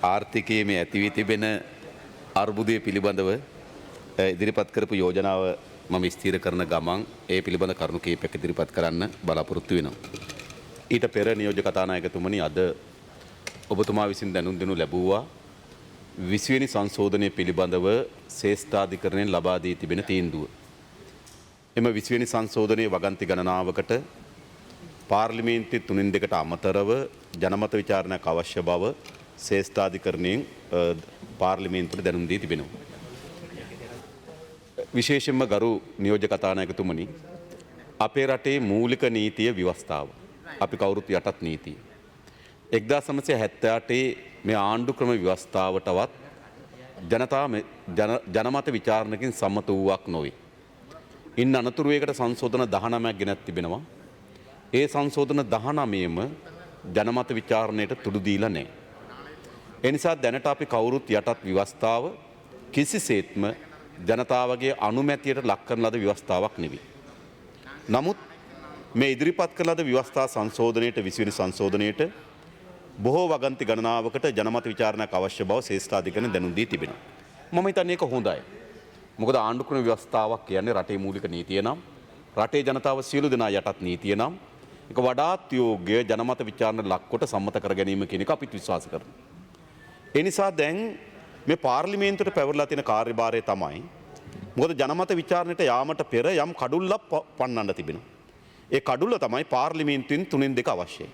ආර්ථිකයේ මේ ඇති වී තිබෙන අර්බුදය පිළිබඳව ඉදිරිපත් කරපු යෝජනාව මම ස්ථීර කරන ගමන් ඒ පිළිබඳ කරුණු කිහිපයක් ඉදිරිපත් කරන්න බලාපොරොත්තු වෙනවා. ඊට පෙර නියෝජ්‍ය කතානායකතුමනි අද ඔබතුමා විසින් දැනුම් දෙනු ලැබුවා 20 වෙනි සංශෝධනය පිළිබඳව ශ්‍රේෂ්ඨාධිකරණයෙන් ලබා දී තිබෙන තීන්දුව. එම 20 වෙනි සංශෝධනයේ වගන්ති ගණනාවකට පාර්ලිමේන්තුවේ 3/2ට අමතරව ජනමත විචාරණයක් අවශ්‍ය බව ශ්‍රේෂ්ඨාධිකරණයෙන් පාර්ලිමේන්තුවට දැනුම් දී තිබෙනවා. විශේෂයෙන්ම ගරු නියෝජ්‍ය කතානායකතුමනි අපේ රටේ මූලික නීතිය ව්‍යවස්ථාව අපි කවුරුත් යටත් නීතිය 1978 මේ ආණ්ඩු ක්‍රම ව්‍යවස්ථාවටවත් ජනමත විචාරණකින් සම්මත වූවක් නොවේ. ඉන් අනතුරු ඒකට සංශෝධන 19ක් ගෙනත් තිබෙනවා. ඒ සංශෝධන 19ම ජනමත විචාරණයට තුඩු දීලා නැහැ. ඒ නිසා දැනට අපි කවුරුත් යටත් ව්‍යවස්ථාව කිසිසේත්ම ජනතාවගේ අනුමැතියට ලක් කරන ලද ව්‍යවස්ථාවක් නෙවෙයි. නමුත් මේ ඉදිරිපත් කළ ලද ව්‍යවස්ථා සංශෝධනයේට 20 වෙනි සංශෝධනයේට බොහෝ වගන්ති ගණනාවකට ජනමත විචාරණයක් අවශ්‍ය බව ශ්‍රේෂ්ඨාධිකරණය දැනුම් දී තිබෙනවා. මම හිතන්නේ ඒක හොඳයි. මොකද ආණ්ඩු ක්‍රම ව්‍යවස්ථාවක් කියන්නේ රටේ මූලික නීතිය නම් රටේ ජනතාව සියලු දෙනා යටත් නීතිය නම් ඒක වඩාත් යෝග්‍ය ජනමත විචාරණ ලක්කොට සම්මත කර ගැනීම කියන එක අපිත් විශ්වාස කරනවා. ඒ නිසා දැන් මේ පාර්ලිමේන්තුවට පැවරලා තියෙන කාර්යභාරය තමයි මොකද ජනමත විචාරණයට යාමට පෙර යම් කඩුල්ලක් පන්නන්න තිබෙනවා. ඒ කඩුල්ල තමයි පාර්ලිමේන්තුවෙන් 3/2 අවශ්‍යයි.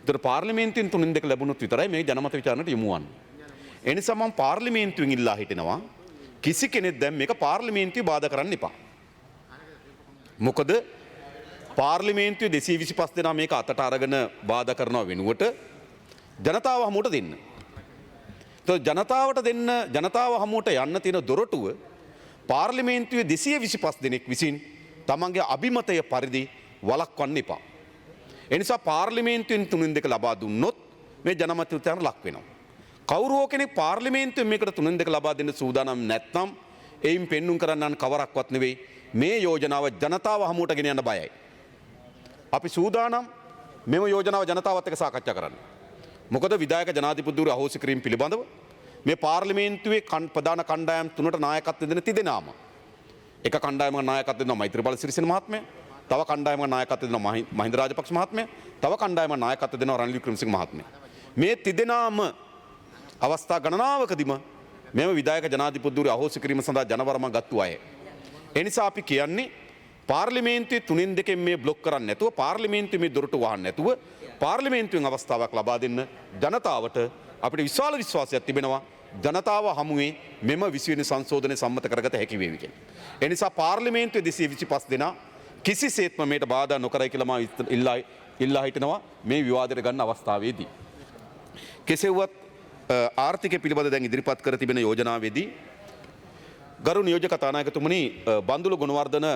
ඒතර පාර්ලිමේන්තුවෙන් 3/2 ලැබුණොත් විතරයි මේ ජනමත විචාරණයට යොමු වන්නේ. ඒ නිසා මම පාර්ලිමේන්තුවෙන් ඉල්ලා හිටිනවා කිසි කෙනෙක් දැන් මේක පාර්ලිමේන්තුවේ බාධා කරන්න එපා. මොකද පාර්ලිමේන්තුවේ 225 දෙනා මේක අතට අරගෙන බාධා කරනව වෙනුවට ජනතාව හමුවට දෙන්න. ජනතාවට දෙන්න ජනතාව හමුවට යන්න තියෙන දොරටුව පාර්ලිමේන්තුවේ 225 දෙනෙක් විසින් තමන්ගේ අභිමතය පරිදි වළක්වන්න එපා. එනිසා පාර්ලිමේන්තුවෙන් 3/2 ලබා දුන්නොත් මේ ජනමත විචාරණ ලක් වෙනවා. කවුරු හෝ කෙනෙක් පාර්ලිමේන්තුවෙන් මේකට 3/2 ලබා දෙන්න සූදානම් නැත්නම් එයින් පෙන්눔 කරන්න කවරක්වත් නෙවෙයි මේ යෝජනාව ජනතාව හමුවට ගෙන යන්න බයයි. අපි සූදානම් මෙම යෝජනාව ජනතාවත් එක්ක සාකච්ඡා කරන්න. මොකද විධායක ජනාධිපතිවරු අහෝසි කිරීම පිළිබඳව මේ පාර්ලිමේන්තුවේ ප්‍රධාන කණ්ඩායම් තුනට නායකත්වය දෙන තිදෙනාම එක කණ්ඩායමක නායකත්වය දෙනවා මෛත්‍රීපාල සිරිසේන මහත්මයා, තව කණ්ඩායමක නායකත්වය දෙනවා මහින්ද රාජපක්ෂ මහත්මයා, තව කණ්ඩායමක නායකත්වය දෙනවා රනිල් වික්‍රමසිංහ මහත්මයා. මේ තිදෙනාම අවස්ථා ගණනාවකදීම මෙම විධායක ජනාධිපතිවරු අහෝසි කිරීම සඳහා ජනවරම ගත්තු අය. ඒ නිසා අපි කියන්නේ පාර්ලිමේන්තුවේ 3/2 මේ බ්ලොක් කරන්නේ නැතුව පාර්ලිමේන්තුවේ මේ දොරටු වහන්න නැතුව පාර්ලිමේන්තුවෙන් අවස්ථාවක් ලබා දෙන්න ජනතාවට අපිට විශාල විශ්වාසයක් තිබෙනවා ජනතාව හමුවේ මෙම 20 වෙනි සංශෝධනය සම්මත කරගත හැකි වේවි කියලා. ඒ නිසා පාර්ලිමේන්තුවේ 225 දෙනා කිසිසේත්ම මේට බාධා නොකරයි කියලා මම ඉල්ලා හිටනවා මේ විවාදයට ගන්න අවස්ථාවේදී. කෙසේවත් ආර්ථිකය පිළිබඳ දැන් ඉදිරිපත් කර තිබෙන යෝජනාවේදී ගරු නියෝජ්‍ය කතානායකතුමනි බන්දුල ගුණවර්ධන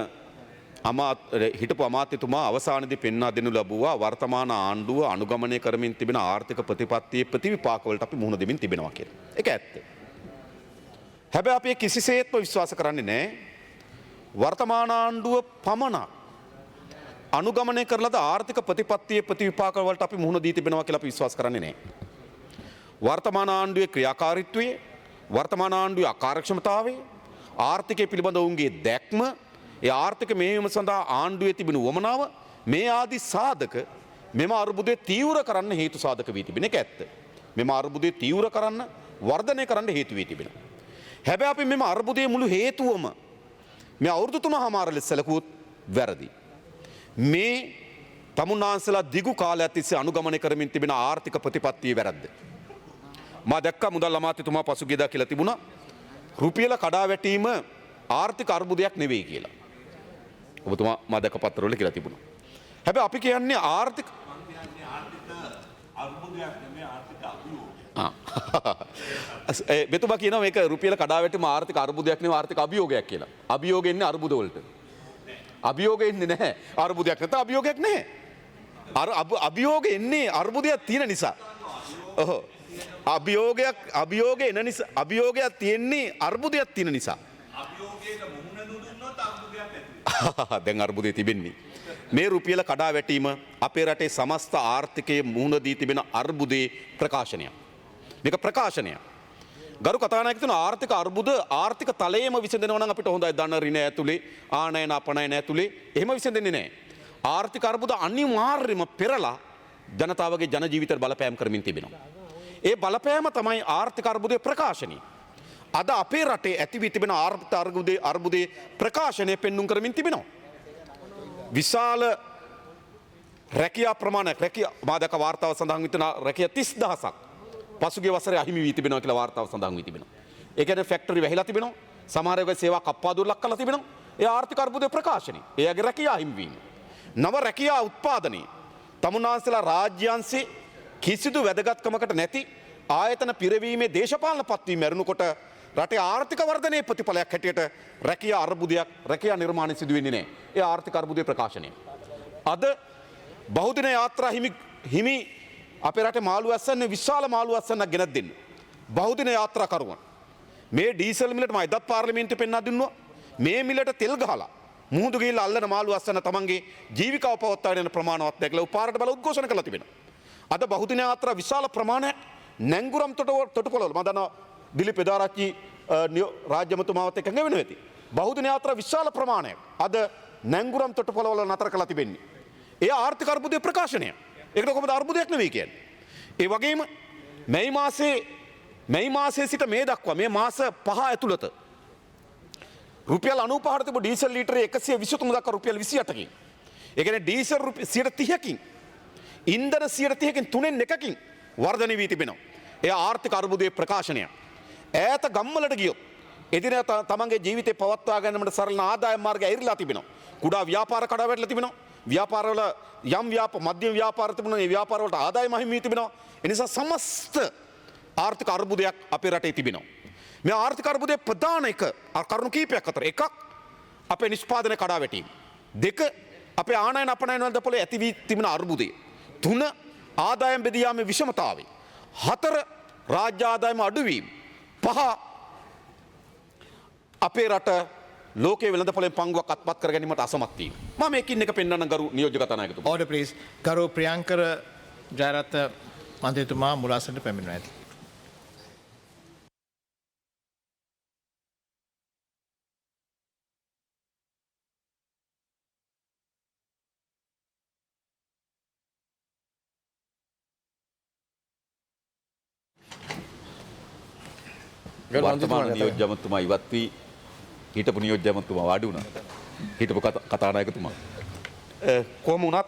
හිටපු අමාත්‍යතුමා අවසානයේදී පෙන්වා දෙනු ලැබුවා වර්තමාන ආණ්ඩුව අනුගමනය කරමින් තිබෙන ආර්ථික ප්‍රතිපත්තියේ ප්‍රතිවිපාකවලට අපි මුහුණ දෙමින් තිබෙනවා කියලා. ඒක ඇත්ත. හැබැයි අපි කිසිසේත්ම විශ්වාස කරන්නේ නැහැ වර්තමාන ආණ්ඩුව පමණ අනුගමනය කරලද ආර්ථික ප්‍රතිපත්තියේ ප්‍රතිවිපාකවලට අපි මුහුණ දී තිබෙනවා කියලා අපි විශ්වාස කරන්නේ නැහැ. වර්තමාන ආණ්ඩුවේ ක්‍රියාකාරීත්වයේ වර්තමාන ආණ්ඩුවේ අකාර්යක්ෂමතාවය ආර්ථිකය පිළිබඳ ඔවුන්ගේ දැක්ම ඒ ආර්ථික මෙහෙයුම සඳහා ආණ්ඩුවේ තිබෙන වමනාව මේ ආදී සාධක මෙම අර්බුදය තීව්‍ර කරන්න හේතු සාධක වී තිබෙන එක ඇත්ත. මෙම අර්බුදය තීව්‍ර කරන්න වර්ධනය කරන්න හේතු වී තිබෙනවා. හැබැයි අපි මෙම අර්බුදයේ මුළු හේතුවම මේ අවුරුදු 3මාර ලෙස සැලකුවොත් වැරදි. මේ තමුන්නාන්සලා දිගු කාලයක් තිස්සේ අනුගමනය කරමින් තිබෙන ආර්ථික ප්‍රතිපත්තියේ වැරද්ද. මා දැක්කා මුදල් අමාත්‍යතුමා පසුගියදා කියලා තිබුණා රුපියල කඩා වැටීම ආර්ථික අර්බුදයක් නෙවෙයි කියලා. ඔබතුමා මා දැක්ක පත්‍රවල කියලා තිබුණා. හැබැයි අපි කියන්නේ ආර්ථික අර්බුදයක් නෙමෙයි ආර්ථික අභියෝගයක්. මෙතුමා කියනවා මේක රුපියල කඩා වැටීම ආර්ථික අර්බුදයක් නෙවෙයි ආර්ථික අභියෝගයක් කියලා. අභියෝගය එන්නේ අර්බුද වලට. අභියෝගය එන්නේ නැහැ. අර්බුදයක් නැත්නම් අභියෝගයක් නැහැ. අභියෝගය එන්නේ අර්බුදයක් තියෙන නිසා. ඔහො. අභියෝගය එන නිසා අභියෝගයක් තියෙන්නේ අර්බුදයක් තියෙන නිසා. අභියෝගයට මුහුණ දුන්නොත් අර්බුදයක් ඇති වෙනවා. දැන් අර්බුදේ තිබෙන්නේ. මේ රුපියල කඩා වැටීම අපේ රටේ සමස්ත ආර්ථිකයේ මුහුණ දී තිබෙන අර්බුදේ ප්‍රකාශනයක්. මේක ප්‍රකාශනය. ගරු කතානායකතුන ආර්ථික අර්බුද ආර්ථික තලයේම විසඳෙනවා නම් අපිට හොඳයි. ධන ඍණ ඇතුලේ ආනයන අපනයන ඇතුලේ එහෙම විසඳෙන්නේ නැහැ. ආර්ථික අර්බුද අනිවාර්යයෙන්ම පෙරලා ජනතාවගේ ජන ජීවිතවල බලපෑම් කරමින් තිබෙනවා. ඒ බලපෑම තමයි ආර්ථික අර්බුදයේ ප්‍රකාශනය. අද අපේ රටේ ඇති වී තිබෙන ආර්ථික අර්බුදයේ ප්‍රකාශනය පෙන්눔 කරමින් තිබෙනවා. විශාල රැකියා ප්‍රමාණයක් මාදක වාර්තාව සඳහන් විතන රැකියා 30000ක් පසුගිය වසරේ අහිමි වී තිබෙනවා කියලා වාර්තාව සඳහන් වී තිබෙනවා. ඒ කියන්නේ ෆැක්ටරි වැහිලා තිබෙනවා. සමහර ඒවා සේවා කප්පාදුව ලක් කරලා තිබෙනවා. ඒ ආර්ථික අර්බුදයේ ප්‍රකාශනය. එයාගේ රැකියා අහිමි වීම. නව රැකියා උත්පාදනයේ තමුන්නාන්සලා රාජ්‍යංශේ කිසිදු වැදගත්කමකට නැති ආයතන පිරවීමේ දේශපාලන පත්වීම මැරුණකොට රටේ ආර්ථික වර්ධනයේ ප්‍රතිඵලයක් හැටියට රැකියා අර්බුදයක් රැකියා නිර්මාණය සිදු වෙන්නේ නැහැ. ඒ ආර්ථික අර්බුදයේ ප්‍රකාශනය. අද බහුදින යාත්‍රා හිමි අපේ රටේ මාළු අස්සන්නේ විශාල මාළු අස්සන්නක් ගෙනත් දෙන්න. බහුදින යාත්‍රා කරුවන්. මේ ඩීසල් මිලට මම එදත් පාර්ලිමේන්තුවේ පෙන්වා දුන්නා. මේ මිලට තෙල් ගහලා මුහුදු ගිහිල්ලා අල්ලන මාළු අස්සන්න තමන්ගේ ජීවිකාව පවත්වාගෙන යන ප්‍රමාණවත් දැකලා උපාරට බල උද්ඝෝෂණ කළා තිබෙනවා. අද බහුදින යාත්‍රා විශාල ප්‍රමාණයක් නැංගුරම් තොටුපළවල මම දන්නවා දිලිප් එදාරච්චි රාජ්‍යමතුමාවත් එක්ක වෙන වෙති. බහුදින යාත්‍රා විශාල ප්‍රමාණයක් අද නැංගුරම් තොටුපළවල නතර කළා තිබෙන්නේ. ඒ ආර්ථික අර්බුදයේ ප්‍රකාශනය. ඒකට කොහොමද අර්බුදයක් නෙවෙයි කියන්නේ. ඒ වගේම මැයි මාසයේ සිට මේ දක්වා මේ මාස 5 ඇතුළත රුපියල් 95ට තිබු ඩීසල් ලීටරේ 123 දක්වා රුපියල් 28කින්. ඒ කියන්නේ ඩීසල් 30කින් ඉන්ධන 30කින් තුනෙන් එකකින් වර්ධනය වී තිබෙනවා. ඒ ආර්ථික අර්බුදයේ ප්‍රකාශනය. ඈත ගම්වලට ගියොත් එදිනෙදා තමන්ගේ ජීවිතේ පවත්වා ගැනීමට සරල ආදායම් මාර්ග ඇරිලා තිබෙනවා. කුඩා ව්‍යාපාර කඩා වැටලා තිබෙනවා. ව්‍යාපාරවල යම් මධ්‍යම ව්‍යාපාර තිබුණා. ඒ ව්‍යාපාරවලට ආදායම අහිමි වී තිබෙනවා. ඒ නිසා සමස්ත ආර්ථික අර්බුදයක් අපේ රටේ තිබෙනවා. මේ ආර්ථික අර්බුදයේ ප්‍රධාන කරුණු කීපයක් අතර එකක් අපේ නිෂ්පාදනය කඩා වැටීම. දෙක අපේ ආනයන අපනයන වලට පොලේ ඇති වී තිබෙන අර්බුදය. තුන ආදායම් බෙදී යාමේ විෂමතාවය. හතර රාජ්‍ය ආදායම අඩුවීම. පහ අපේ රට ලෝකයේ වෙළඳපොලෙන් පංගුවක් අත්පත් කර ගැනීමට අසමත් වීම. මම මේකින් එක පෙන්වන්න ගරු නියෝජ්‍ය කතානායකතුමා. Order please. ගරු ප්‍රියංකර ජයරත්න මන්ත්‍රීතුමා මුලාසනට පැමිණෙනවා ඇති. වර්තමාන නියෝජ්‍ය ඇමතුමා ඉවත් වී හිටපු නියෝජ්‍ය ඇමතුමා වාඩි වුණා. හිටපු කතානායකතුමා. කොහොම වුණත්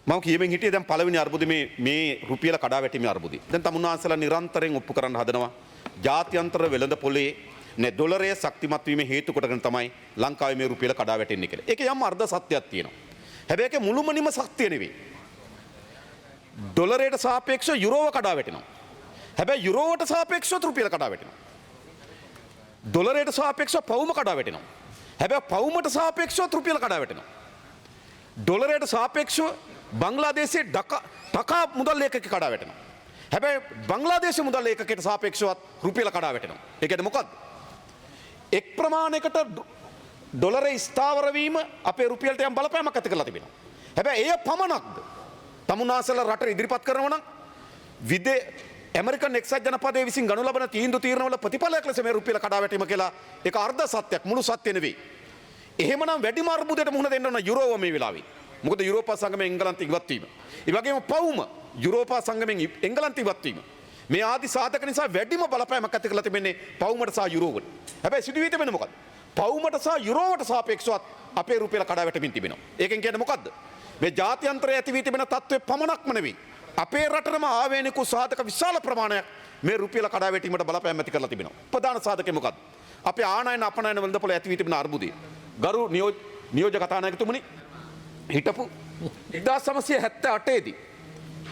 මම කියමින් හිටියේ දැන් පළවෙනි අර්බුදේ මේ රුපියල කඩා වැටීමේ අර්බුදය. දැන් තමුන්නාන්සලා නිරන්තරයෙන් ඔප්පු කරන්න හදනවා. ජාත්‍යන්තර වෙළඳපොලේ ඩොලරය ශක්තිමත් වීම හේතු කොටගෙන තමයි ලංකාවේ මේ රුපියල කඩා වැටෙන්නේ කියලා. ඒකේ යම් අර්ධ සත්‍යයක් තියෙනවා. හැබැයි ඒකේ මුළුමනින්ම සත්‍ය නෙවෙයි. ඩොලරයට සාපේක්ෂව යුරෝව කඩා වැටෙනවා. හැබැයි යුරෝවට සාපේක්ෂව රුපියල කඩා වැටෙනවා. ඩොලරයට සාපේක්ෂව පවුම කඩා වැටෙනවා. හැබැයි පවුමට සාපේක්ෂව රුපියල කඩා වැටෙනවා. ඩොලරයට සාපේක්ෂව බංග්ලාදේශයේ ටකා මුදල් ඒකකයක කඩා වැටෙනවා. හැබැයි බංග්ලාදේශ මුදල් ඒකකයට සාපේක්ෂව රුපියල කඩා වැටෙනවා. ඒ කියන්නේ මොකද්ද? එක් ප්‍රමාණයකට ඩොලරේ ස්ථාවර වීම අපේ රුපියලට යම් බලපෑමක් ඇති කරලා තිබෙනවා. හැබැයි එය පමණක්ද? තමුන්නාසලා රට ඉදිරිපත් කරනවා නම් ඇමරිකන් එක්සත් ජනපදයේ විසින් ගනු ලබන තීරණවල ප්‍රතිඵලයක් ලෙස මේ රුපියල කඩා වැටීම කියලා ඒක අර්ධ සත්‍යයක් මුළු සත්‍ය නෙවෙයි. එහෙමනම් වැඩිම අර්බුදයට මුහුණ දෙන්න ඕන යුරෝව මේ වෙලාවේ. මොකද යුරෝපා සංගමයෙන් එංගලන්තය ඉවත් වීම. ඒ වගේම පවුම යුරෝපා සංගමයෙන් එංගලන්තය ඉවත් වීම. මේ ආදි සාධක නිසා වැඩිම බලපෑමක් ඇති කරලා තිබෙන්නේ පවුමට සහ යුරෝවට. හැබැයි සිදුවී තිබෙන්නේ මොකද්ද? පවුමට සහ යුරෝවට සාපේක්ෂව අපේ රුපියල කඩා වැටෙමින් තිබෙනවා. ඒකෙන් කියන්නේ මොකද්ද? මේ ජාත්‍යන්තරයේ ඇති වී තිබෙන තත්ත්වය පමණක්ම නෙවෙයි. අපේ රටටම ආවේනික සාධක විශාල ප්‍රමාණයක් මේ රුපියල කඩා වැටීමට බලපෑම් ඇති කරලා තිබෙනවා. ප්‍රධාන සාධකය මොකද්ද? අපේ ආනයන අපනයන වෙළඳපොළ ඇති වී තිබෙන අර්බුදය. ගරු නියෝජ්‍ය කතානායකතුමනි හිටපු 1978 දී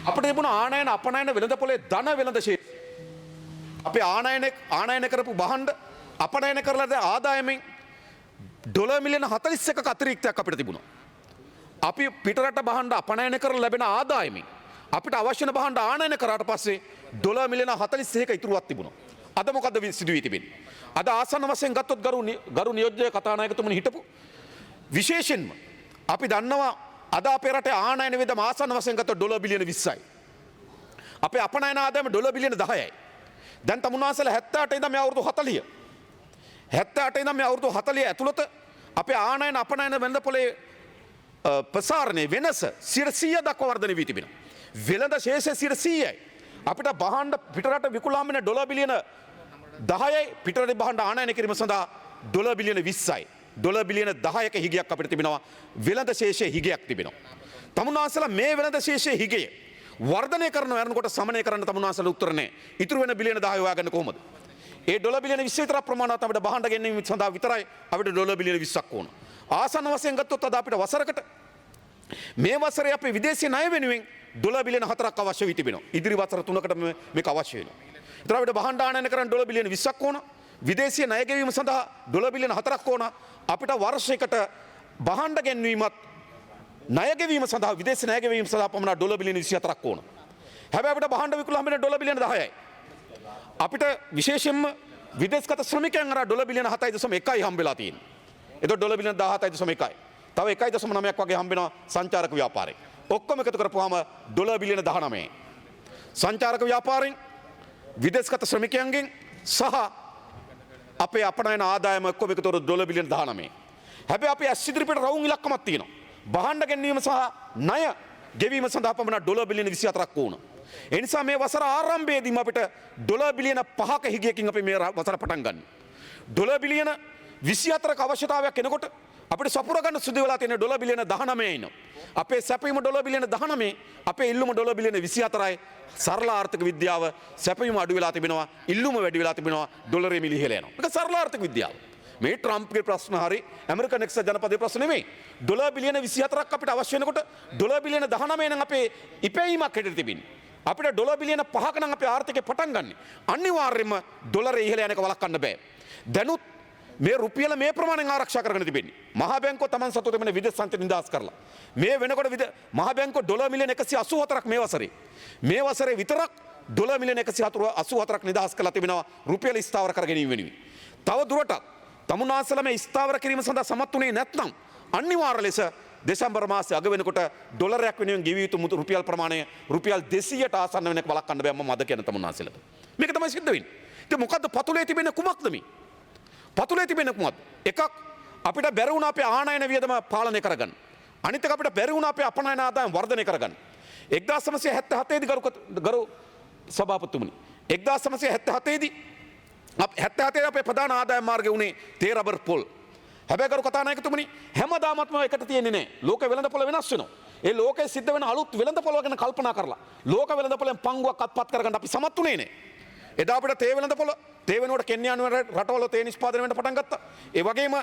අපිට තිබුණ ආනයන අපනයන වෙළඳපොළේ ධන වෙළඳ ශේෂ්ත්‍රය. අපේ ආනයන කරපු භාණ්ඩ අපනයන කරලා දැන් ආදායමෙන් ඩොලර් මිලියන 41ක අතිරික්තයක් අපිට තිබුණා. අපි පිටරට භාණ්ඩ අපනයන කරලා ලැබෙන ආදායමෙන් අපිට අවශ්‍ය වෙන භාණ්ඩ ආනයන කරාට පස්සේ ඩොලර් මිලියන 41ක ඉතුරුවක් තිබුණා. අද මොකද්ද සිදුවී තිබෙන්නේ? අද ආසන්න වශයෙන් ගත්තොත් ගරු නියෝජ්‍ය කතානායකතුමනි හිටපු විශේෂයෙන්ම අපි දන්නවා අද අපේ රටේ ආනයන වියදම ආසන්න වශයෙන් ගත්තොත් ඩොලර් බිලියන 20යි. අපේ අපනයන ආදායම ඩොලර් බිලියන 10යි. දැන් තමුන්නාසලා 78 ඉඳන් මේ අවුරුදු 40. 78 ඉඳන් මේ අවුරුදු 40 ඇතුළත අපේ ආනයන අපනයන වෙළඳපොලේ ප්‍රසාරණය වෙනස 100% දක්වා වර්ධනය වී තිබෙනවා. වෙළඳ ශේෂය 100%යි. අපිට බහණ්ඩ පිටරට විකුණාම වෙන ඩොලර් බිලියන 10යි පිටරට බහණ්ඩ ආනයන කිරීම සඳහා ඩොලර් බිලියන 20යි. ඩොලර් බිලියන 10ක හිගයක් අපිට තිබෙනවා. වෙළඳ ශේෂයේ හිගයක් තිබෙනවා. තමුන්නාසලා මේ වෙළඳ ශේෂයේ හිගය වර්ධනය කරන යනකොට සමනය කරන්න තමුන්නාසලා උත්තර නැහැ. ඉතුරු වෙන බිලියන 10 හොයාගන්න කොහොමද? ඒ ඩොලර් බිලියන 20 විතර ප්‍රමාණවත් අපිට බහණ්ඩ ගැනීම සඳහා විතරයි අපිට ඩොලර් බිලියන 20ක් ඕන. ආසන්න වශයෙන් ගත්තොත් අද අපිට වසරකට මේ වසරේ අපේ විදේශීය ණය වෙනුවෙන් ඩොලර් බිලියන 4ක් අවශ්‍ය වී තිබෙනවා. ඉදිරි වසර 3කට මේක අවශ්‍ය වෙනවා. ඒතර අපිට බහණ්ඩ ආනයන කරන්න ඩොලර් බිලියන 20ක් ඕන. විදේශීය ණය ගෙවීම සඳහා ඩොලර් බිලියන 4ක් ඕන. අපිට වර්ෂයකට බහණ්ඩ ගැන්වීමත් ණය ගෙවීම සඳහා විදේශ ණය ගෙවීම සඳහා පමණ ඩොලර් බිලියන 24ක් ඕන. හැබැයි අපිට බහණ්ඩ විකුණුම හම්බෙන්නේ ඩොලර් බිලියන 10යි. අපිට විශේෂයෙන්ම විදේශගත ශ්‍රමිකයන් අර ඩොලර් බිලියන 7.1යි හම්බෙලා තියෙන්නේ. එතකොට ඩොලර් බිලියන 17.1යි. තව 1.9ක් වගේ හම්බෙනවා සංචාරක ව්‍යාපාරේ. ඔක්කොම එකතු කරපුවාම ඩොලර් බිලියන 19යි. සංචාරක ව්‍යාපාරෙන් විදේශගත ශ්‍රමිකයන්ගෙන් සහ අපේ අපනයන ආදායම ඔක්කොම එකතු කරලා ඩොලර් බිලියන 19යි. හැබැයි අපි ඇස් ඉදිරිපිට රවුම් ඉලක්කමක් තියෙනවා. බහණ්ඩ ගැනීම සහ ණය ගෙවීම සඳහා පමණ ඩොලර් බිලියන 24ක් ඕන. ඒ නිසා මේ වසර ආරම්භයේදීම අපිට ඩොලර් බිලියන 5ක හිගයකින් අපි මේ වසර පටන් ගන්න. ඩොලර් බිලියන 24ක අවශ්‍යතාවයක් එනකොට අපිට සපුර ගන්න සිදු වෙලා තියෙන ඩොලර් බිලියන 19 ඉන්නවා. අපේ සැපයීම ඩොලර් බිලියන 19, අපේ ඉල්ලුම ඩොලර් බිලියන 24යි. සරල ආර්ථික විද්‍යාව සැපයීම අඩු වෙලා තිබෙනවා, ඉල්ලුම වැඩි වෙලා තිබෙනවා, ඩොලරේ මිල ඉහළ යනවා. මේක සරල ආර්ථික විද්‍යාව. මේ ට්‍රම්ප්ගේ ප්‍රශ්න හරි ඇමරිකන් එක්සත් ජනපදයේ ප්‍රශ්න නෙමෙයි. ඩොලර් බිලියන 24ක් අපිට අවශ්‍ය වෙනකොට ඩොලර් බිලියන 19 නම් අපේ ඉපැයීමක් හැටියට තිබින්නේ. අපිට ඩොලර් බිලියන 5ක නම් අපේ ආර්ථිකය පටන් ගන්න. අනිවාර්යයෙන්ම ඩොලරේ ඉහළ යන එක වළක්වන්න බෑ. දැනුත් මේ රුපියල මේ ප්‍රමාණයෙන් ආරක්ෂා කරගෙන තිබෙන්නේ. මහා බැංකුව Taman සතුට වෙන විදේශ සංචිත නිදහස් කරලා. මේ වෙනකොට මහා බැංකුව ඩොලර් මිලියන 184ක් මේ වසරේ. මේ වසරේ විතරක් ඩොලර් මිලියන 184ක් නිදහස් කරලා තිබෙනවා රුපියල ස්ථාවර කර ගැනීම වෙනුවෙන්. තව දුරටත් තමුන්නාසලා මේ ස්ථාවර කිරීම සඳහා සමත් වුණේ නැත්නම් අනිවාර්ය ලෙස දෙසැම්බර් මාසයේ අග වෙනකොට ඩොලරයක් වෙනුවෙන් ගෙවිය යුතු රුපියල් ප්‍රමාණය රුපියල් 200ට ආසන්න වෙන එක වළක්වන්න බෑ මම අද කියන තමුන්නාසලට. මේක තමයි සිද්ධ වෙන්නේ. ඉතින් මොකද්ද පතුලේ තිබෙන කුමක්ද මේ? පතුලේ තිබෙන කුමක්ද? එකක් අපිට බැරි වුණා අපේ ආනයන වියදම පාලනය කරගන්න. අනිත් එක අපිට බැරි වුණා අපේ අපනයන ආදායම් වර්ධනය කරගන්න. 1977 දී ගරු සභාපතිතුමනි 1977 දී 77 අපේ ප්‍රධාන ආදායම් මාර්ගය උනේ තේ රබර් පොල්. හැබැයි ගරු කතානායකතුමනි හැමදාමත්ම එකට තියෙන්නේ නැහැ. ලෝක වෙළඳපොළ වෙනස් වෙනවා. ඒ ලෝකයේ සිද්ධ වෙන අලුත් වෙළඳපොළ ගැන කල්පනා කරලා ලෝක වෙළඳපොළෙන් පංගුවක් අත්පත් කරගන්න අපි සමත් උනේ නැහැ. එදා අපිට තේ වෙළඳපොළ තේ වෙනුවට කෙන්යානු රටවල තේ නිෂ්පාදනය වෙන්න පටන් ගත්තා. ඒ වගේම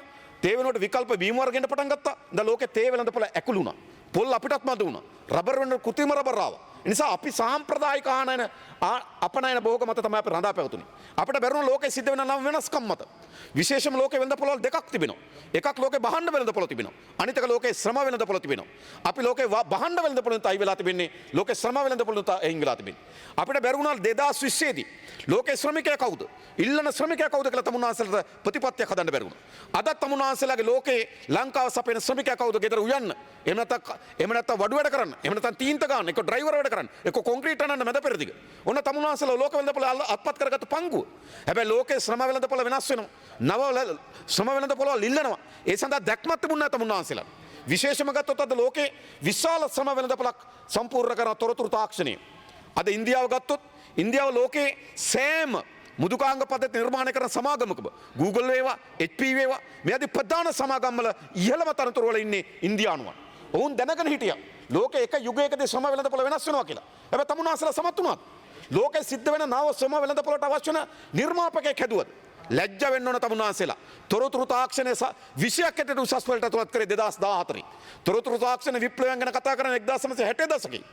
තේ වෙනුවට විකල්ප බීම වර්ගෙන්න පටන් ගත්තා. දැන් ලෝකේ තේ වෙළඳපොළ ඇකුළු වුණා. පොල් අපිටත් මතු වුණා. රබර් වෙනුවට කෘත්‍රිම රබර් ආවා. ඒ නිසා අපි සාම්ප්‍රදායික ආනයන අපනයන භෝග මත තමයි අපි රඳා පැවතුනේ. අපිට බැරුණ ලෝකයේ සිද්ධ වෙන නම් වෙනස්කම් මත. විශේෂම ලෝකේ වෙළඳපොළ දෙකක් තිබෙනවා. එකක් ලෝකේ බහණ්ඩ වෙළඳපොළ තිබෙනවා. අනිත් එක ලෝකේ ශ්‍රම වෙළඳපොළ තිබෙනවා. අපි ලෝකේ බහණ්ඩ වෙළඳපොළෙන් තයි වෙලා තිබෙන්නේ. ලෝකේ ශ්‍රම වෙළඳපොළෙන් තයි වෙලා තිබෙන්නේ. අපිට බැරුණා 2020 දී ලෝකේ ශ්‍රමිකයා කවුද? ඉල්ලන ශ්‍රමිකයා කවුද කියලා තමුන්නාන්සලට ප්‍රතිපත්තියක් හදන්න බැරුණා. අදත් තමුන්නාන්සලගේ ලෝකේ ලංකාව සපයන ශ්‍රමිකයා කවුද? ගෙදර උයන්න. එහෙම නැත්නම් වඩු වැඩ කරන්න. එහෙම නැත්නම් තීන්ත ගන්න. එක්ක ඩ්‍රයිවර් වැඩ කරන්න. එක්ක කොන්ක්‍රීට් අනන්න මැද පෙරදිග. ඔන්න තමුන්නාන්සලා ලෝක වෙළඳපොළ අත්පත් කරගත්ත පංගුව. හැබැයි ලෝකේ ශ්‍රම වෙළඳපොළ වෙනස් වෙනවා. නව ශ්‍රම වෙළඳපොළ ඉල්ලනවා. ඒ සඳහා දැක්මක් තිබුණා තමුන්නාන්සලා. විශේෂම ගත්තොත් අද ලෝකේ විශාල ශ්‍රම වෙළඳපොළක් සම්පූර්ණ කරන තොරතුරු තාක්ෂණය. අද ඉන්දියාව ගත්තොත් ඉන්දියාව ලෝකේ සෑම මුදුකාංග පද්ධති නිර්මාණය කරන සමාගමකම Google වේවා HP වේවා මේ ආදී ප්‍රධාන සමාගම්වල ඉහළම තනතුරු වල ඉන්නේ ඉන්දියානුවන්. ඔවුන් දැනගෙන හිටියා ලෝකේ එක යුගයකදී ශ්‍රම වෙළඳපොළ වෙනස් වෙනවා කියලා. හැබැයි තමුන්නාන්සලා සමත් වුණා. ලෝකේ සිද්ධ වෙන නව ශ්‍රම වෙළඳපොළට අවශ්‍ය වෙන නිර්මාපකයෙක් හැදුවද? ලැජ්ජ වෙන්න ඕන තමුන්නාන්සලා. තොරතුරු තාක්ෂණය 20ක් ඇටට උසස් වලට ඇතුළත් කරේ 2014. තොරතුරු තාක්ෂණ විප්ලවයන් ගැන කතා කරන 1960 දශකයේ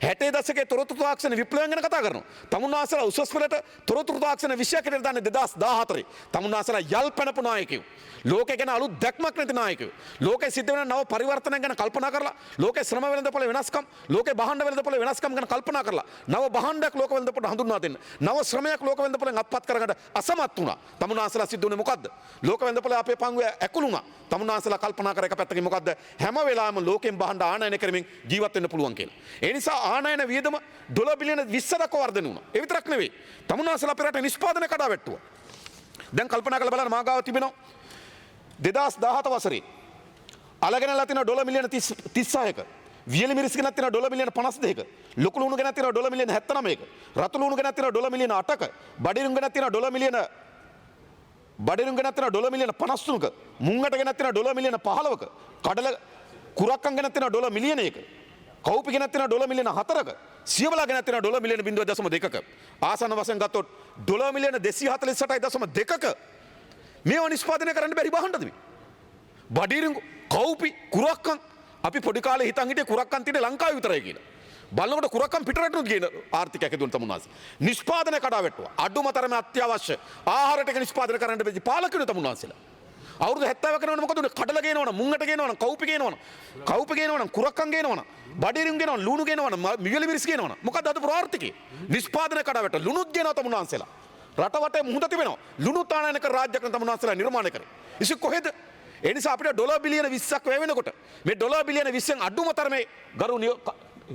60 දශකයේ තොරතුරු තාක්ෂණ විප්ලවයන් ගැන කතා කරනවා. තමුන්නාන්සලා උසස් වලට තොරතුරු තාක්ෂණ 20ක් ඇටට දාන්නේ 2014. තමුන්නාන්සලා යල් පැනපු නායකයෝ. ලෝකේ ගැන අලුත් දැක්මක් නැති නායකයෝ. ලෝකේ සිද්ධ වෙන නව පරිවර්තනයන් ගැන කල්පනා කරලා ලෝකේ ශ්‍රම වෙළඳපොළ වෙනස්කම්, ලෝකේ බහණ්ඩ වෙළඳපොළ වෙනස්කම් ගැන කල්පනා කරලා නව බහණ්ඩයක් ලෝක වෙළඳපොළට හඳුන්වා දෙන්න. නව ශ්‍රමයක් ලෝක වෙළඳපොළෙන් අත්පත් කරගන්න අසමත් වුණා. තමුන්නාන්සලා සිද්ධ වුණේ මොකද්ද? ලෝක වෙළඳපොළ අපේ පංගුවේ ඇකුළු වුණා. තමුන්නාන්සලා කල්පනා කර එක පැත්තකින් මොකද්ද? හැම වෙලාවෙම ලෝකෙන් බහණ්ඩ ආනයනය කරමින් ජීවත් වෙන්න පුළුවන් කියලා. ඒ නිසා නිසා ආනයන වියදම ඩොලර් බිලියන 20 දක්වා වර්ධනය වුණා. ඒ විතරක් නෙවෙයි. තමුන්නාසලා අපේ රටේ නිෂ්පාදනය කඩාවැට්ටුවා. දැන් කල්පනා කරලා බලන්න මා ගාව තිබෙනවා 2017 වසරේ අලගෙනලා තියෙන ඩොලර් මිලියන 36ක වියලි මිරිස් ගෙනත් තියෙන ඩොලර් මිලියන 52ක ලොකු ලුණු ගෙනත් තියෙන ඩොලර් මිලියන 79ක රතු ලුණු ගෙනත් තියෙන ඩොලර් මිලියන 8ක බඩිරුම් ගෙනත් තියෙන ඩොලර් මිලියන 53ක මුංගට ගෙනත් තියෙන ඩොලර් මිලියන 15ක කඩල කුරක්කන් ගෙනත් තියෙන ඩොලර් මිලියනයක කවුපි ගෙනත් තියෙන ඩොලර් මිලියන 4ක සියවලා ගෙනත් තියෙන ඩොලර් මිලියන 0.2ක ආසන්න වශයෙන් ගත්තොත් ඩොලර් මිලියන 248.2ක මේවා නිෂ්පාදනය කරන්න බැරි බහන්ඩද මේ බඩිරුම් කවුපි කුරක්කන් අපි පොඩි කාලේ හිතන් හිටියේ කුරක්කන් තියෙන්නේ ලංකාවේ විතරයි කියලා. බලනකොට කුරක්කන් පිටරටනුත් ගින ආර්ථිකයක් ඇතුළත තමුන්නාස්. නිෂ්පාදනය කඩාවැටුවා. අඩුම තරමේ අත්‍යවශ්‍ය ආහාර ටික නිෂ්පාදනය කරන්න බැරි පාලකයෝ තමුන්නාස්ලා. අවුරුදු 70 කරනවනේ මොකද උනේ කඩල ගේනවනම් මුංගට ගේනවනම් කවුපි ගේනවනම් කුරක්කන් ගේනවනම් බඩිරුම් ගේනවනම් ලුණු ගේනවනම් මියලි මිරිස් ගේනවනම් මොකද අද ප්‍රාර්ථිකේ නිෂ්පාදනය කඩාවැටුවා. ලුණුත් ගේනවා තමුන්නාස්ලා. රට වටේ මුහුද තිබෙනවා. ලුණුත් ආනයන කර රාජ්‍යයක් තමුන්නාස්ලා නිර්මාණය කරේ. ඉතින් කොහෙද එනිසා අපිට ඩොලර් බිලියන 20ක් වැය වෙනකොට මේ ඩොලර් බිලියන 20න් අඩුම තරමේ ගරු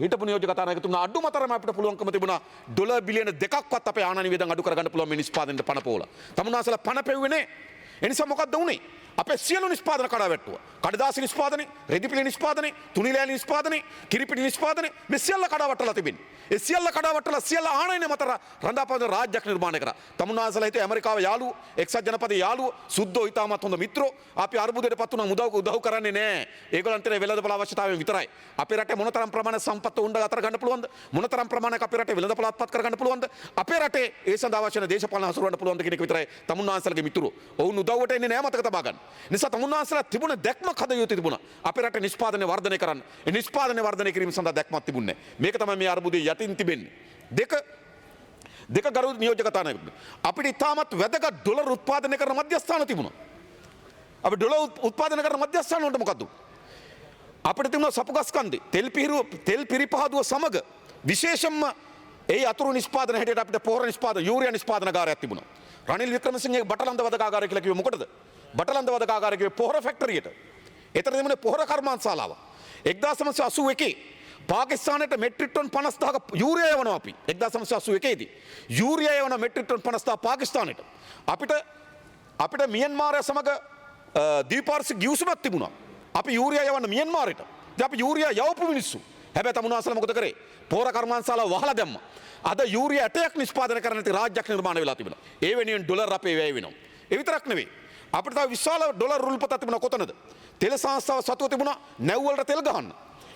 හිටපු නියෝජක කතානායකතුමා අඩුම තරම අපිට පුළුවන්කම තිබුණා ඩොලර් බිලියන 2ක්වත් අපේ ආනයන වියදම් අඩු කරගන්න පුළුවන් මේ නිෂ්පාදනයේ පණ පොවලා. තමුන්නාසලා පණ පෙව්වේ නේ. එනිසා මොකක්ද වුනේ? අපේ සියලු නිෂ්පාදන කඩාවැට්ටුවා. කඩදාසි නිෂ්පාදනය, රෙදිපිලි නිෂ්පාදනය, තුනිලෑලි නිෂ්පාදනය, කිරිපිටි නිෂ්පාදනය මේ සියල්ල කඩාවැටලා තිබෙන්නේ. ඒ සියල්ල කඩාවැටලා සියල්ල ආනයන මත රඳාපවතින රාජ්‍යයක් නිර්මාණය කරා. තමුන්නාසලා හිතේ ඇමරිකාව යාළුවෝ, එක්සත් ජනපදයේ යාළුවෝ, සුද්දෝ ඊටමත් හොඳ මිත්‍රෝ. අපි අර්බුදයට පත් වුණා උදව් කරන්නේ නැහැ. ඒගොල්ලන්ට වෙළඳපොළ අවශ්‍යතාවය විතරයි. අපේ රටේ මොනතරම් ප්‍රමාණයක් සම්පත් උණ්ඩ අතර ගන්න පුළුවන්ද? මොනතරම් ප්‍රමාණයක් අපේ රටේ වෙළඳපොළ අත්පත් කර ගන්න පුළුවන්ද? අපේ රටේ ඒ සඳහා අවශ්‍ය දේශපාලන හසුරවන්න පුළුවන්ද කියන එක විතරයි තමුන්නාසලාගේ මිතුරෝ. ඔවුන් උදව්වට එන්නේ නැහැ මතක තබා ගන්න. නිසා තමුන්නාසලා තිබුණ දැක්මක් හද යුතු තිබුණා. අපේ රටේ නිෂ්පාදනය වර්ධනය කරන්න. ඒ නිෂ්පාදනය වර්ධනය කිරීම සඳහා දැක්මක් තිබුණේ නැහැ. මේක තමයි මේ අර්බුදයේ යටින් තිබෙන්නේ. දෙක ගරු නියෝජක කතානායකතුමනි. අපිට ඉතාමත් වැදගත් ඩොලර් උත්පාදනය කරන මධ්‍යස්ථාන තිබුණා. අපි ඩොලර් උත්පාදනය කරන මධ්‍යස්ථාන වලට මොකද්ද? අපිට තිබුණා සපුගස්කන්ධේ තෙල් පිරිපහදුව සමග විශේෂයෙන්ම ඒ අතුරු නිෂ්පාදන හැටියට අපිට පොහොර නිෂ්පාදන යූරියා නිෂ්පාදනකාරයක් තිබුණා. රනිල් වික්‍රමසිංහගේ බටලන්ද වදකාගාරය කියලා කිව්වේ මොකටද? බටලන්ද වදකාගාරය කිව්වේ පොහොර ෆැක්ටරියට. එතන තිබුණේ පොහොර කර්මාන්තශාලාව. 1981 පාකිස්තානයට මෙට්‍රික් ටන් 50000ක යූරියා යවනවා අපි 1981 දී. යූරියා යවන මෙට්‍රික් ටන් 50000 පාකිස්තානයට. අපිට මියන්මාරය සමග දීපාර්ශ්වික ගිවිසුමක් තිබුණා. අපි යූරියා යවන්න මියන්මාරයට. ඉතින් අපි යූරියා යවපු මිනිස්සු. හැබැයි තමුන්නාසලා මොකද කරේ? පොහොර කර්මාන්තශාලාව වහලා දැම්මා. අද යූරියා ඇටයක් නිෂ්පාදනය කරන්න ති රාජ්‍යයක් නිර්මාණය වෙලා තිබෙනවා. ඒ වෙනුවෙන් ඩොලර් අපේ වැය වෙනවා. ඒ විතරක් නෙවෙයි. අපිට තව විශාල ඩොලර් රුල්පතක් තිබුණා කොතනද? තෙල් සංස්ථාව සතුව තිබුණා නැව් වලට තෙල් ගහන්න.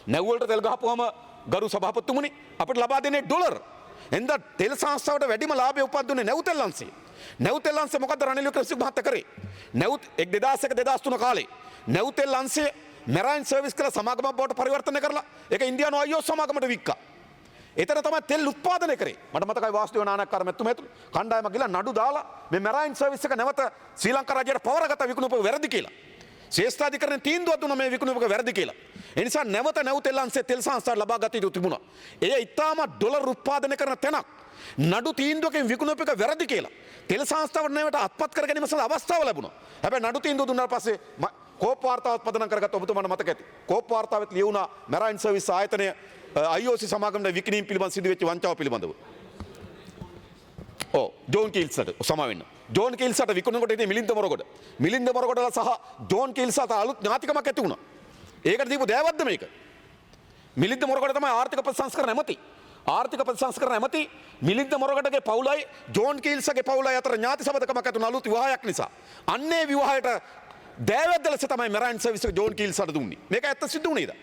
නැව් වලට තෙල් ගහපුවම ගරු සභාපතිතුමනි අපිට ලබා දෙන්නේ ඩොලර්. එඳ තෙල් සංස්ථාවට වැඩිම ලාභය උපද්දුනේ නැව් තෙල් අංශය. නැව් තෙල් අංශය මොකද්ද රනිල් වික්‍රමසිංහ මහත්තයා කරේ? නැව් 2001 2003 කාලේ නැව් තෙල් අංශය මැරයින් සර්විස් කළ සමාගමක් බවට පරිවර්තනය කරලා ඒක ඉන්දියානු අයියෝ සමාගමට වික්කා. එතන තමයි තෙල් උත්පාදනය කරේ. මට මතකයි වාසුදේව නානායක්කාර මැතිතුමා ඇතුළු කණ්ඩායමක් ගිහලා නඩු දාලා මේ මැරයින් සර්විස් එක නැවත ශ්‍රී ලංකා රජයට පවරගත විකුණුපක වැරදි කියලා. ශ්‍රේෂ්ඨාධිකරණය තීන්දුවක් දුන්නා මේ විකුණුපක වැරදි කියලා. ඒ නිසා නැවත නැව් තෙල් අංශයේ තෙල් සංස්ථාවට ලබා ගත යුතු තිබුණා. එය ඉතාම ඩොලර් උත්පාදනය කරන තැනක්. නඩු තීන්දුවකින් විකුණුපක වැරදි කියලා. තෙල් සංස්ථාවට නැවත අත්පත් කර ගැනීම සඳහා අවස්ථාව ලැබුණා. හැබැයි නඩු තීන්දුව දුන්නාට පස්සේ කෝප් වාර්තාවත් පදනම් කරගත්ත ඔබතුමාට මතක ඇති. කෝප් වාර්තාවෙත් ලියුණා මැරයින් සර්විස් ආයතනය IOC සමාගමට විකිණීම් පිළිබඳ සිදුවෙච්ච වංචාව පිළිබඳව. ජෝන් කීල්ස්ට සමා වෙන්න. ජෝන් කීල්ස්ට විකුණනකොට ඉතින් මිලින්ද මොරගොඩ. මිලින්ද මොරගොඩලා සහ ජෝන් කීල්ස් අතර අලුත් ඥාතිකමක් ඇති වුණා. ඒකට දීපු දෑවද්ද මේක. මිලින්ද මොරගොඩ තමයි ආර්ථික ප්‍රතිසංස්කරණ ඇමති. ආර්ථික ප්‍රතිසංස්කරණ ඇමති මිලින්ද මොරගොඩගේ පවුලයි ජෝන් කීල්ස්ගේ පවුලයි අතර ඥාති සබඳකමක් ඇති වුණ අලුත් විවාහයක් නිසා. අන්නේ විවාහයට දෑවැද්ද ලෙස තමයි මැරයින් සර්විස් එක ජෝන් කීල්ස්ට දුන්නේ. මේක ඇත්ත සිද්ධ වුණේද?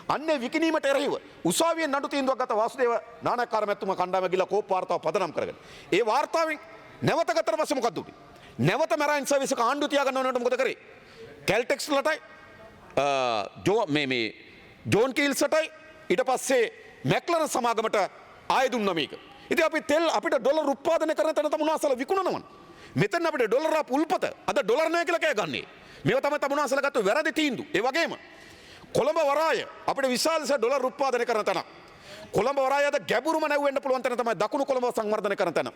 අන්නේ විකිණීමට එරෙහිව උසාවියෙන් නඩු තීන්දුවක් ගත වාසුදේව නානායක්කාර මැතිතුමා කණ්ඩායම ගිහලා කෝප් වාර්තාව පදනම් කරගෙන. ඒ වාර්තාවෙන් නැවත ගතට පස්සේ මොකද්ද උනේ? නැවත මැරයින් සර්විස් එක ආණ්ඩුව තියාගන්න ඕනට මොකද කරේ? කැල්ටෙක්ස් වලටයි ජෝන් කීල්ස්ටයි ඊට පස්සේ මැක්ලරන් සමාගමට ආය දුන්නා මේක. ඉතින් අපි තෙල් අපිට ඩොලර් උත්පාදනය කරන තැන තමුන්නාසලා විකුණනවා. මෙතන අපිට ඩොලර් ආපු උල්පත අද ඩොලර් නැහැ කියලා කෑ ගන්නේ. මේව තමයි තමුන්නාසලා ගත්ත වැරදි තීන්දුව. ඒ වගේම කොළඹ වරාය අපිට විශාල ඩොලර් උත්පාදනය කරන තැන. කොළඹ වරාය අද ගැඹුරුම නැව් වෙන්න පුළුවන් තැන තමයි දකුණු කොළඹ සංවර්ධනය කරන තැන.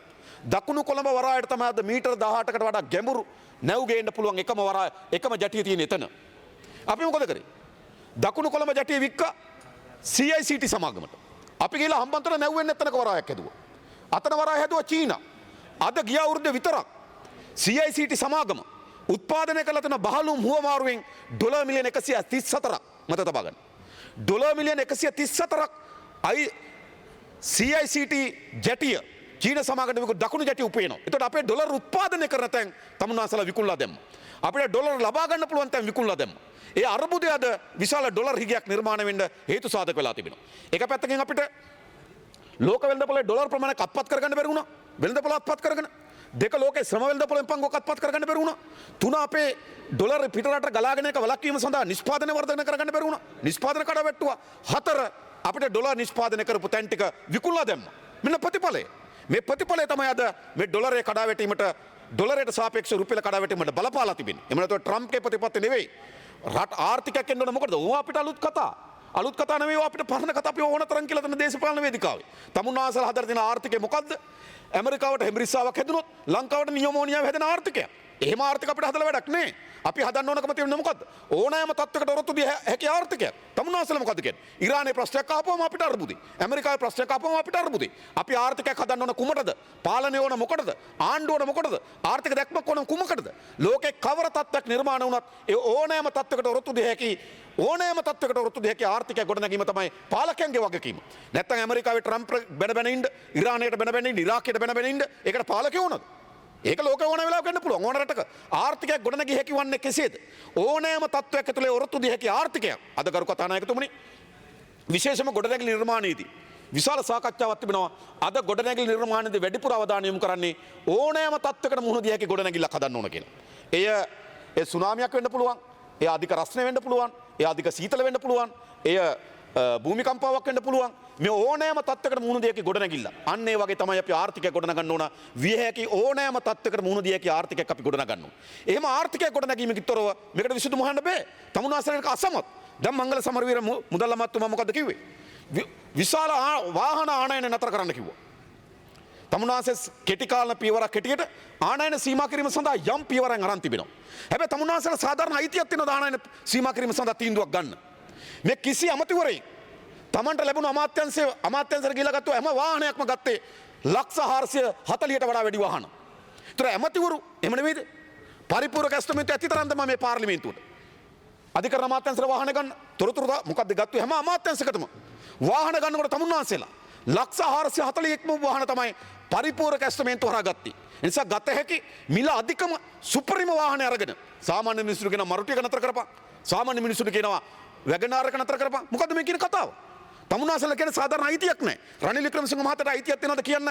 දකුණු කොළඹ වරායට තමයි අද මීටර 18කට වඩා ගැඹුරු නැව් ගේන්න පුළුවන් එකම වරාය එකම ජටිය තියෙන එතන. අපි මොකද කරේ? දකුණු කොළඹ ජටිය වික්ක CICT සමාගමට. අපි ගිහලා හම්බන්තොට නැව්වෙන්නේ නැතනක වරායක් හැදුවා. අතන වරාය හැදුවා චීනා. අද ගිය අවුරුද්දේ විතරක් CICT සමාගම උත්පාදනය කළ තන බහලුම් හුවමාරුවෙන් ඩොලර් මිලියන 134ක් මත තබා ගන්න. ඩොලර් මිලියන 134ක් CICT ජැටිය චීන සමාගමක දකුණු ජැටිය උපයනවා. එතකොට අපේ ඩොලර් උත්පාදනය කරන තැන් තමුන්නාසලා විකුණලා දැම්මා. අපිට ඩොලර් ලබා ගන්න පුළුවන් තැන් විකුණලා දැම්මා. ඒ අර්බුදය අද විශාල ඩොලර් හිගයක් නිර්මාණය වෙන්න හේතු සාධක වෙලා තිබෙනවා. එක පැත්තකින් අපිට ලෝක වෙළඳපොලේ ඩොලර් ප්‍රමාණයක් අත්පත් කරගන්න බැරි වුණා. වෙළඳපොළ අත්පත් කරගෙන. දෙක ලෝකේ ශ්‍රම වෙළඳපොළෙන් පංගුවක් අත්පත් කරගන්න බැරි වුණා. තුන අපේ ඩොලර් පිටරට ගලාගෙන එක වළක්වීම සඳහා නිෂ්පාදනය වර්ධනය කරගන්න බැරි වුණා. නිෂ්පාදන කඩවැට්ටුවා. හතර අපිට ඩොලර් නිෂ්පාදනය කරපු තැන් ටික විකුණලා දැම්මා. මෙන්න ප්‍රතිඵලය. මේ ප්‍රතිඵලය තමයි අද මේ ඩොලරේ කඩාවැටීමට ඩොලරයට සාපේක්ෂව රුපියල කඩාවැටීමට බලපාලා තිබෙන්නේ. එහෙම නැත්නම් ට්‍රම්ප්ගේ ප්‍රතිපත්ති නෙවෙයි. රට ආර්ථිකයක් එන්න ඕන මොකටද? ඕවා අපිට අලුත් කතා. අලුත් කතා නෙවෙයි අපිට පරණ කතා අපි ඕන තරම් කියලා තන දේශපාලන වේදිකාවේ. තමුන්නාසල හදලා තියෙන ආර්ථිකය මොකද්ද? ඇමරිකාවට හෙම්රිස්සාවක් හැදුනොත් ලංකාවට නියමෝනියාව හැදෙන ආර්ථිකයක්. එහෙම ආර්ථික අපිට හදලා වැඩක් නෑ. අපි හදන්න ඕනකම තියෙන්නේ මොකද්ද? ඕනෑම තත්වයකට ඔරොත්තු දිය හැකි ආර්ථිකයක්. තමුන්නාසල මොකද්ද කියන්නේ? ඉරානයේ ප්‍රශ්නයක් ආපුවම අපිට අර්බුදේ. ඇමරිකාවේ ප්‍රශ්නයක් ආපුවම අපිට අර්බුදේ. අපි ආර්ථිකයක් හදන්න ඕන කුමටද? පාලනය ඕන මොකටද? ආණ්ඩුව ඕන මොකටද? ආර්ථික දැක්මක් ඕන කුමකටද? ලෝකේ කවර තත්ත්වයක් නිර්මාණය වුණත් ඒ ඕනෑම තත්වයකට ඔරොත්තු දිය හැකි ඕනෑම තත්වයකට ඔරොත්තු දිය හැකි ආර්ථිකයක් ගොඩනැගීම තමයි පාලකයන්ගේ වගකීම. නැත්තම් ඇමරිකාවේ ට්‍රම්ප් බැන ඉන්න, ඉරානයට බැන ඉන්න, ඉරාකයට බැන ඉන්න ඒකට පාලකයෝ ඕනද? ඒක ලෝක ඕන වෙලාවක වෙන්න පුළුවන්. ඕන රටක ආර්ථිකයක් ගොඩනැගිය හැකි වන්නේ කෙසේද? ඕනෑම තත්වයක් ඇතුලේ ඔරොත්තු දිය හැකි ආර්ථිකයක්. අද කරු කතානායකතුමනි විශේෂම ගොඩනැගිලි නිර්මාණයේදී විශාල සාකච්ඡාවක් තිබෙනවා. අද ගොඩනැගිලි නිර්මාණයේදී වැඩිපුර අවධානය යොමු කරන්නේ ඕනෑම තත්වයකට මුහුණ දිය හැකි ගොඩනැගිල්ලක් හදන්න ඕන කියලා. ඒ සුනාමියක් වෙන්න පුළුවන්. ඒ අධික රස්නේ වෙන්න පුළුවන්. ඒ අධික සීතල වෙන්න පුළුවන්. එය භූමිකම්පාවක් වෙන්න පුළුවන්. මේ ඕනෑම තත්වයකට මුහුණ දිය හැකි ගොඩනැගිල්ල. අන්න ඒ වගේ තමයි අපි ආර්ථිකය ගොඩනගන්න ඕන. විය හැකි ඕනෑම තත්වයකට මුහුණ දිය හැකි ආර්ථිකයක් අපි ගොඩනගන්න ඕන. එහෙම ආර්ථිකයක් ගොඩනැගීමකින් තොරව මේකට විසඳුම හොයන්න බෑ. තමුන්නාසලට අසමත්. දැන් මංගල සමරවීර මුදල් අමාත්‍යතුමා මොකද්ද කිව්වේ? විශාල වාහන ආනයන නතර කරන්න කිව්වා. තමුන්නාසෙස් කෙටි කාලන පියවරක් කෙටියට ආනයන සීමා කිරීම සඳහා යම් පියවරක් අරන් තිබෙනවා. හැබැයි තමුන්නාසල සාධාරණ අයිතියක් තියෙනවා ආනයන සීමා කිරීම සඳහා තීන්දුවක් ගන්න. මේ කිසි අමතිවරයෙක් තමන්ට ලැබුණු අමාත්‍යංශයට ගිහලා ගත්ත හැම වාහනයක්ම ගත්තේ ලක්ෂ 440ට වඩා වැඩි වාහන. ඒතර ඇමතිවරු එහෙම නෙවෙයිද? පරිපූර්ණ ඇස්තමේන්තුව ඇති තරම් තමයි මේ පාර්ලිමේන්තුවට. අධිකරණ අමාත්‍යංශයට වාහන ගන්න තොරතුරු මොකක්ද ගත්තේ හැම අමාත්‍යංශයකටම වාහන ගන්නකොට තමුන්නාන්සේලා ලක්ෂ 441ම වාහන තමයි පරිපූර්ණ ඇස්තමේන්තුව හරහා ගත්තේ. ඒ නිසා ගත හැකි මිල අධිකම සුපරිම වාහනේ අරගෙන සාමාන්‍ය මිනිස්සුන්ට කියන මරුටියක නතර කරපන්. සාමාන්‍ය මිනිස්සුන්ට කියනවා වැගනාරක නතර කරපන්. මොකද්ද මේ කියන කතාව? තමුන්නාසල කියන සාධාරණ අයිතියක් නැහැ. රනිල් වික්‍රමසිංහ මහතාට අයිතියක් තියෙනවද කියන්න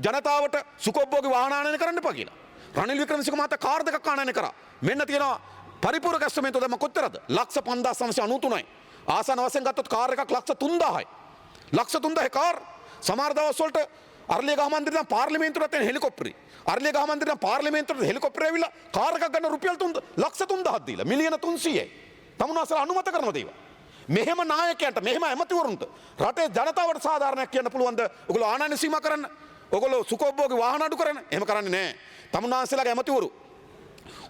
ජනතාවට සුකොබ්බෝගේ වාහන ආනයන කරන්න එපා කියලා. රනිල් වික්‍රමසිංහ මහතා කාර් දෙකක් ආනයන කරා. මෙන්න තියෙනවා පරිපූර්ණ ඇස්තමේන්තුව දැම්ම කොච්චරද? ලක්ෂ 5993යි. ආසන වශයෙන් ගත්තොත් කාර් එකක් ලක්ෂ 3000යි. ලක්ෂ 3000 කාර් සමහර දවස් වලට අරලියගහ මන්දිරේ නම් පාර්ලිමේන්තුවට තියෙන හෙලිකොප්ටරි. අරලියගහ මන්දිරේ නම් පාර්ලිමේන්තුවට හෙලිකොප්ටරය ඇවිල්ලා කාර් එකක් ගන්න රුපියල් ලක්ෂ 3000ක් දීලා මිලියන 300යි. තමුන්නාසල අනුමත කරනවද ඒවා? මෙහෙම නායකයන්ට මෙහෙම ඇමතිවරුන්ට රටේ ජනතාවට සාධාරණයක් කියන්න පුළුවන්ද? ඔයගොල්ලෝ ආනයන සීමා කරන්න. ඔයගොල්ලෝ සුකොබ්බෝගේ වාහන අඩු කරන්න. එහෙම කරන්නේ නැහැ. තමුන්නාසලගේ ඇමතිවරු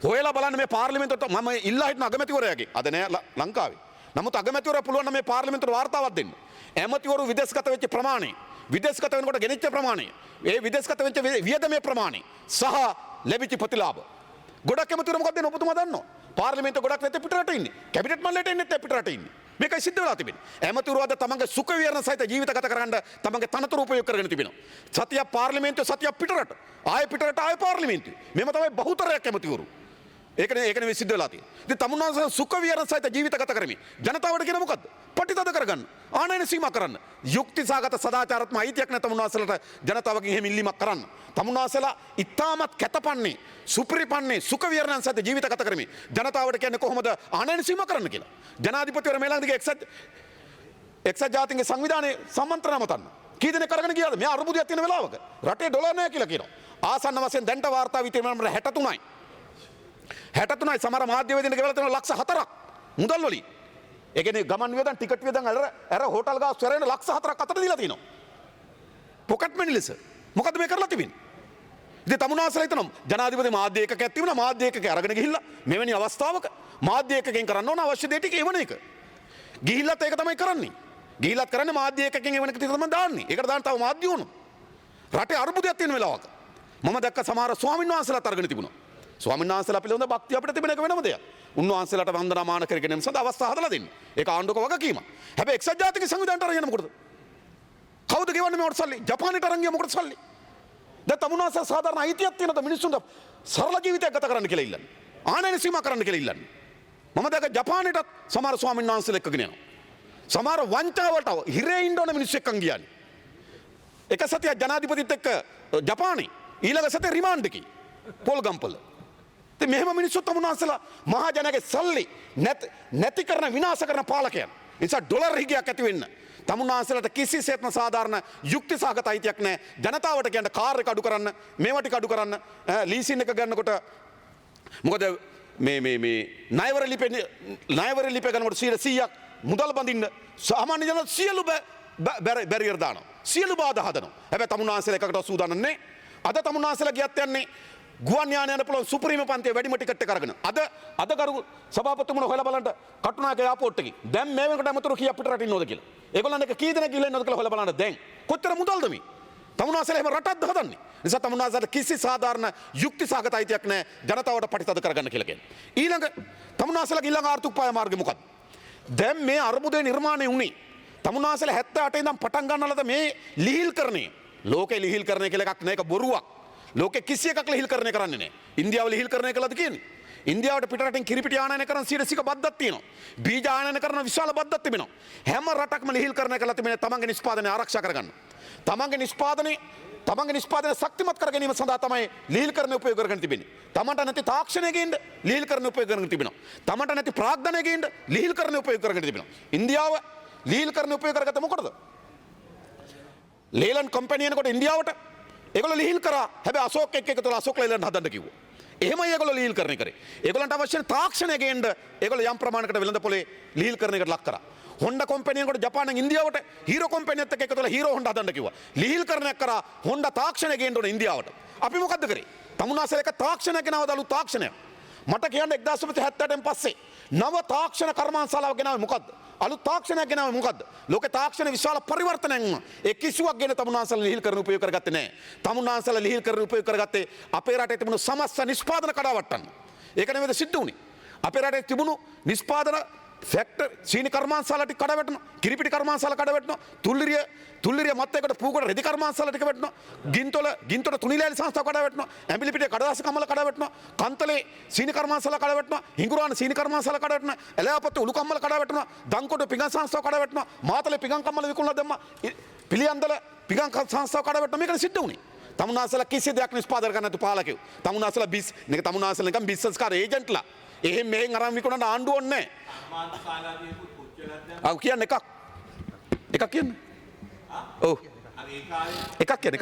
හොයලා බලන්න මේ පාර්ලිමේන්තුවට මම ඉල්ලා හිටන අගමැතිවරයාගේ අද නෑ ලංකාවේ. නමුත් අගමැතිවරයා පුළුවන් නම් මේ පාර්ලිමේන්තුවට වාර්තාවක් දෙන්න. ඇමතිවරු විදේශගත වෙච්ච ප්‍රමාණය, විදේශගත වෙනකොට ගෙනිච්ච ප්‍රමාණය, ඒ විදේශගත වෙච්ච වියදමේ ප්‍රමාණය සහ ලැබිච්ච ප්‍රතිලාභ. ගොඩක් ඇමතිවරු මොකක්ද දෙන්නේ ඔබතුමා දන්නව? පාර්ලිමේන්තුව ගොඩක් නැත්තේ පිටරට ඉන්නේ. කැබිනට් මණ්ඩලයට එන්නේ නැත්තේ පිටරට ඉන්නේ. මේකයි සිද්ධ වෙලා තිබෙන්නේ. ඇමතිවරු අද තමන්ගේ සුඛ විහරණ සහිත ජීවිත ගත කරගන්න තමන්ගේ තනතුරු උපයෝග කරගෙන තිබෙනවා. සතියක් පාර්ලිමේන්තුව සතියක් පිටරට. ආයෙ පිටරට ආයෙ පාර්ලිමේන්තුව. මේව තමයි බහුතරයක් ඇමතිවරු. ඒකනේ මේ සිද්ධ වෙලා තියෙන්නේ. ඉතින් තමුන්නාන්සලා සුඛ විහරණ සහිත ජීවිත ගත කරමින් ජනතාවට කියන මොකද්ද? පටිතද කරගන්න. ආනයන සීමා කරන්න. යුක්තිසහගත සදාචාරාත්මක අයිතියක් නැත තමුන්නාන්සලට ජනතාවගෙන් එහෙම ඉල්ලීමක් කරන්න. තමුන්නාන්සලා ඉතාමත් කැතපන්නේ, සුපිරිපන්නේ සුඛ විහරණ සහිත ජීවිත ගත කරමින් ජනතාවට කියන්නේ කොහොමද ආනයන සීමා කරන්න කියලා. ජනාධිපතිවරු මේ ළඟදී එක්සත් ජාතීන්ගේ සංවිධානයේ සම්මන්ත්‍රණ මතන්න. කී දෙනෙක් කරගෙන ගියාද? මෙයා අරුබුදයක් තියෙන වෙලාවක. රටේ ඩොලර් නැහැ කියලා කියනවා. ආසන්න වශයෙන් දැන්ට වාර්තා විතරම 63යි. 63යි සමහර මාධ්‍යවේදීන් ගෙවලා තියෙනවා ලක්ෂ 4ක් මුදල් වලින්. ඒ කියන්නේ ගමන් වියදම් ටිකට් වියදම් අර හෝටල් ගාස් සැරෙන ලක්ෂ 4ක් අතට දීලා තියෙනවා. පොකට් මනි ලෙස. මොකද්ද මේ කරලා තිබෙන්නේ? ඉතින් තමුන්නාන්සලා හිතනවා ජනාධිපති මාධ්‍ය ඒකකයක් තිබුණා මාධ්‍ය ඒකකේ අරගෙන ගිහිල්ලා මෙවැනි අවස්ථාවක මාධ්‍ය ඒකකෙන් කරන්න ඕන අවශ්‍ය දේ ටික එවන එක. ගිහිල්ලත් ඒක තමයි කරන්නේ. ගිහිලත් කරන්නේ මාධ්‍ය එකකින් එවන එක තමයි දාන්නේ. ඒකට දාන්න තව මාධ්‍ය වුණා. රටේ අර්බුදයක් තියෙන වෙලාවක මම දැක්ක සමහර ස්වාමීන් වහන්සේලාත් අරගෙන තිබුණා. ස්වාමීන් වහන්සේලා පිළිබඳ භක්තිය අපිට තිබෙන එක වෙනම දෙයක්. උන්වහන්සේලාට වන්දනාමාන කරගෙන යන සඳහා අවස්ථා හදලා දෙන්න. ඒක ආණ්ඩුවක වගකීම. හැබැයි එක්සත් ජාතික සංවිධානයට අරගෙන මොකටද? කවුද ගෙවන්නේ මේකට සල්ලි? ජපානයට අරන් ගියා මොකටද සල්ලි? දැන් තමුන්වහන්සේ සාධාරණ අයිතියක් තියෙනද මිනිස්සුන්ට සරල ජීවිතයක් ගත කරන්න කියලා ඉල්ලන්නේ. ආනයන සීමා කරන්න කියලා ඉල්ලන්නේ. මම දැක්ක ජපානයටත් සමහර ස්වාමීන් වහන්සේලා එක්කගෙන යනවා. සමහර වංචාවට හිරේ ඉන්න ඕන මිනිස්සු එක්කන් ගියානේ. එක සතියක් ජනාධිපතිත් එක්ක ජපානයේ ඊළඟ සතියේ රිමාන්ඩ් එකේ පොල්ගම්පල. ඉතින් මෙහෙම මිනිස්සු තමුන්වහන්සේලා මහා ජනගේ සල්ලි නැති කරන විනාශ කරන පාලකයන්. ඒ නිසා ඩොලර් හිගයක් ඇති වෙන්න තමුන්වහන්සේලාට කිසිසේත්ම සාධාරණ යුක්ති සහගත අයිතියක් නැහැ. ජනතාවට කියන්න කාර් එක අඩු කරන්න, මේවා ටික අඩු කරන්න, ලීසින් එක ගන්නකොට මොකද මේ ණයවර ලිපේ ගන්නකොට 100ක් මුදල් බඳින්න සාමාන්‍ය ජන සියලු බැරියර් දානවා. සියලු බාධා හදනවා. හැබැයි තමුන්වහන්සේලා එකකට සූදානම් නැහැ. අද තමුන්වහන්සේලා ගියත් යන්නේ ගුවන් යානයට පුළුවන් සුප්‍රීම පන්තියේ වැඩිම ටිකට් එක අරගෙන. අද කරු සභාපතිතුමා හොයලා බලන්න කටුනායක එයාපෝට් එකේ. දැන් මේ වෙනකොට අමතර කීයක් පිට රටින් ඉන්නවද කියලා. ඒගොල්ලන් එක කී දෙනෙක් ගිහලා ඉන්නවද කියලා හොයලා බලන්න දැන්. කොච්චර මුදල්ද මේ? තමුන්වහන්සේලා එහෙම රටක්ද හදන්නේ. නිසා තමුන්වහන්සේලාට කිසි සාධාරණ යුක්ති සහගත අයිතියක් නැහැ ජනතාවට පරිතද කරගන්න කියලා කියන්නේ. ඊළඟ තමුන්වහන්සේලාගේ ඊළඟ ආර්ථික උපාය මාර්ගය මොකක්ද? දැන් මේ අර්බුදය නිර්මාණය වුණේ තමුන්වහන්සේලා 78 ඉඳන් පටන් ගන්නලද මේ ලිහිල්කරණය. ලෝකේ ලිහිල්කරණය කියලා එකක් නෑ. ඒක බොරුවක්. ලෝකෙ කිසි එකක් ලිහිල්කරණය කරන්නේ නැහැ. ඉන්දියාව ලිහිල්කරණය කළාද කියන්නේ? ඉන්දියාවට පිටරටින් කිරිපිටි ආනයනය කරන 100ක බද්දක් තියෙනවා. බීජ ආනයනය කරන විශාල බද්දක් තිබෙනවා. හැම රටක්ම ලිහිල්කරණය කළා තිබෙන තමන්ගේ නිෂ්පාදනය ආරක්ෂා කරගන්න. තමන්ගේ නිෂ්පාදනය ශක්තිමත් කර ගැනීම සඳහා තමයි ලිහිල්කරණය උපයෝග කරගෙන තිබෙන්නේ. තමන්ට නැති තාක්ෂණය ගේන්න ලිහිල්කරණය උපයෝග කරගෙන තිබෙනවා. තමන්ට නැති ප්‍රාග්ධනය ගේන්න ලිහිල්කරණය උපයෝග කරගෙන තිබෙනවා. ඉන්දියාව ලිහිල්කරණය උපයෝග කරගත්ත මොකටද? ලේලන් කම්පැනි එනකොට ඉන්දියාවට ඒගොල්ලෝ ලිහිල් කරා. හැබැයි අශෝක් එක්ක එකතුලා අශෝක් ලේලන්ට හදන්න කිව්වා. එහෙමයි ඒගොල්ලෝ ලිහිල්කරණය කරේ. ඒගොල්ලන්ට අවශ්‍ය තාක්ෂණය ගේන්න ඒගොල්ලෝ යම් ප්‍රමාණයකට වෙළඳ පොලේ ලිහිල්කරණයකට ලක් කරා. හොන්ඩා කම්පැනි එනකොට ජපානෙන් ඉන්දියාවට හීරෝ කම්පැනිත් එක්ක එකතුලා හීරෝ හොන්ඩා හදන්න කිව්වා. ලිහිල්කරණයක් කරා හොන්ඩා තාක්ෂණය ගේන්න ඕන ඉන්දියාවට. අපි මොකද්ද කරේ? තමුන්වහන්සේලා එක තාක්ෂණයක් ගෙනවද අලුත් තාක්ෂණයක්. මට කියන්න 1978න් පස්සේ නව තාක්ෂණ කර්මාන්තශාලාව ගෙනාවේ මොකද්ද? අලුත් තාක්ෂණයක් ගෙනාවේ මොකද්ද? ලෝක තාක්ෂණ විශාල පරිවර්තනයක් වුණා. ඒ කිසිවක් ගැන තමුන්වහන්සේලා ලිහිල්කරණ උපයෝග කරගත්තේ නැහැ. තමුන්වහන්සේලා ලිහිල්කරණ උපයෝග කරගත්තේ අපේ රටේ තිබුණු සමස්ත නිෂ්පාදන කඩාවට්ටන්න. ඒක නෙමෙයිද සිද්ධ වුණේ. අපේ රටේ තිබුණු නිෂ්පාදන ෆැක්ටරි සීනි කර්මාන්තශාලා ටික කඩවැටෙනවා. කිරිපිටි කර්මාන්තශාලා කඩවැටෙනවා. තුල්ලිරිය මත්තේකට පූකට රෙදි කර්මාන්තශාලා ටික වැටෙනවා. ගින්තොල තුනිලෑලි සංස්ථාව කඩවැටෙනවා. ඇඹිලි පිටියේ කඩදාසි කම්මල කඩවැටෙනවා. කන්තලේ සීනි කර්මාන්තශාලා කඩවැටෙනවා. හිඟුරාන සීනි කර්මාන්තශාලා කඩවැටෙනවා. එළයාපොත්තේ උළු කම්මල කඩවැටෙනවා. දංකොඩ පිඟන් සංස්ථාව කඩවැටෙනවා. මාතලේ පිඟන් කම්මල විකුණලා දැම්මා. පිළියන්දල පිඟන් සංස්ථාව කඩවැටෙනවා. මේකනේ සිද්ධ වුණේ. තමුන්වහන්සේලා කිසි දෙයක් නිෂ්පාදනය කරන්න නැතු පාලකයෝ. තමුන්වහන්සේලා නිකන් බිස්නස් කාර ඒජන්ට්ලා. එහෙම මෙහෙන් අරන් විකුණන ආණ්ඩුව ඕනේ නැහැ. ආ කියන්නේ එකක් කියන්න. ඔව්. එකක් කියන්න.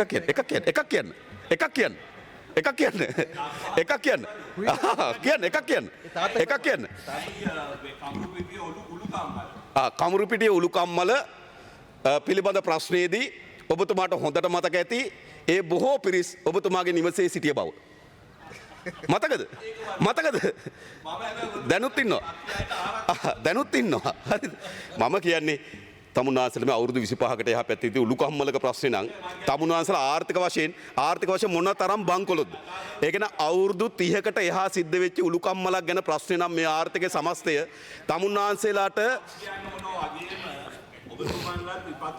කමුරු පිටියේ උළු කම්මල පිළිබඳ ප්‍රශ්නයේදී ඔබතුමාට හොඳට මතක ඇති ඒ බොහෝ පිරිස් ඔබතුමාගේ නිවසේ සිටිය බව. මතකද? දැනුත් ඉන්නවා. හරිද? මම කියන්නේ තමුන්වහන්සේලා මේ අවුරුදු 25කට එහා පැත්තේ ඉති උළු කම්මලක ප්‍රශ්නේ නම් තමුන්වහන්සේලා ආර්ථික වශයෙන් මොන තරම් බංකොලොත්ද? ඒ කියන්නේ අවුරුදු 30කට එහා සිද්ධ වෙච්ච උළු කම්මලක් ගැන ප්‍රශ්නේ නම් මේ ආර්ථිකයේ සමස්තය තමුන්වහන්සේලාට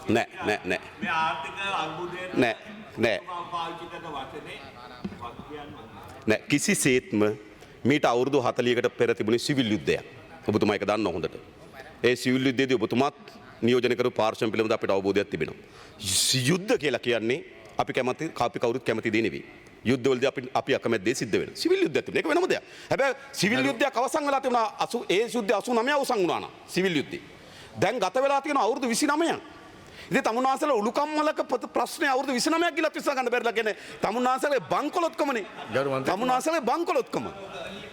නෑ මේ ආර්ථික අර්බුදයට නෑ කිසිසේත්ම මීට අවුරුදු 40කට පෙර තිබුණේ සිවිල් යුද්ධයක්. ඔබතුමා ඒක දන්න හොඳට. ඒ සිවිල් යුද්ධයේදී ඔබතුමාත් නියෝජනය කරපු පාර්ශ්වයන් පිළිබඳ අපිට අවබෝධයක් තිබෙනවා. යුද්ධ කියලා කියන්නේ අපි කවුරුත් කැමති දේ නෙවෙයි. යුද්ධවලදී අපි අකමැති දේ සිද්ධ වෙනවා. සිවිල් යුද්ධයක් තිබුණා. ඒක වෙනම දෙයක්. හැබැයි සිවිල් යුද්ධයක් අවසන් වෙලා තිබුණා 80 ඒ යුද්ධය 89 අවසන් වුණා නා සිවිල් යුද්ධය. දැන් ගත වෙලා තියෙන අවුරුදු 29ක්. ඉතින් තමුන්වහන්සේලා උළු කම්මලක ප්‍රශ්නේ අවුරුදු 29ක් ගිලත් විශ්ව ගන්න බැරිලා කියන්නේ තමුන්වහන්සේලා බංකොලොත්කමනේ. තමුන්වහන්සේලා බංකොලොත්කම.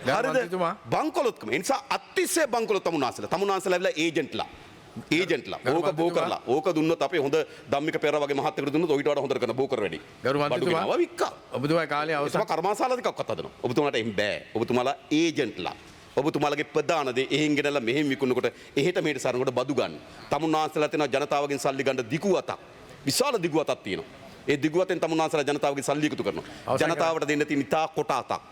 හරිද? බංකොලොත්කම. ඒ නිසා අතිශය බංකොලොත් තමුන්වහන්සේලා ඒජන්ට්ලා ඕක බෝ කරලා ඕක දුන්නොත් අපේ හොඳ ධම්මික පෙර වගේ මහත්කෙකුට දුන්නොත් ඔයිට වඩා හොඳට කරන බෝ කර වැඩි. ගරු මන්ත්‍රීතුමා වික්කා. ඔබතුමා කාලේ අවසන් කර්මාන්තශාලා ටිකක් අත් හදනවා. ඔබතුමාට එහෙම බෑ. ඔබතුමාලා ඒජන්ට්ලා ඔබතුමාලගේ ප්‍රධාන දේ එහෙන් ගෙනල්ලා මෙහෙන් විකුණනකොට එහෙට මෙහෙට සරනකොට බදු ගන්න. තමුන්නාන්සලා තියෙනවා ජනතාවගෙන් සල්ලි ගන්න දිගු අතක්. විශාල දිගු අතක් තියෙනවා. ඒ දිගු අතෙන් තමුන්නාන්සලා ජනතාවගෙන් සල්ලි එකතු කරනවා. ජනතාවට දෙන්න තියෙන ඉතා කොට අතක්.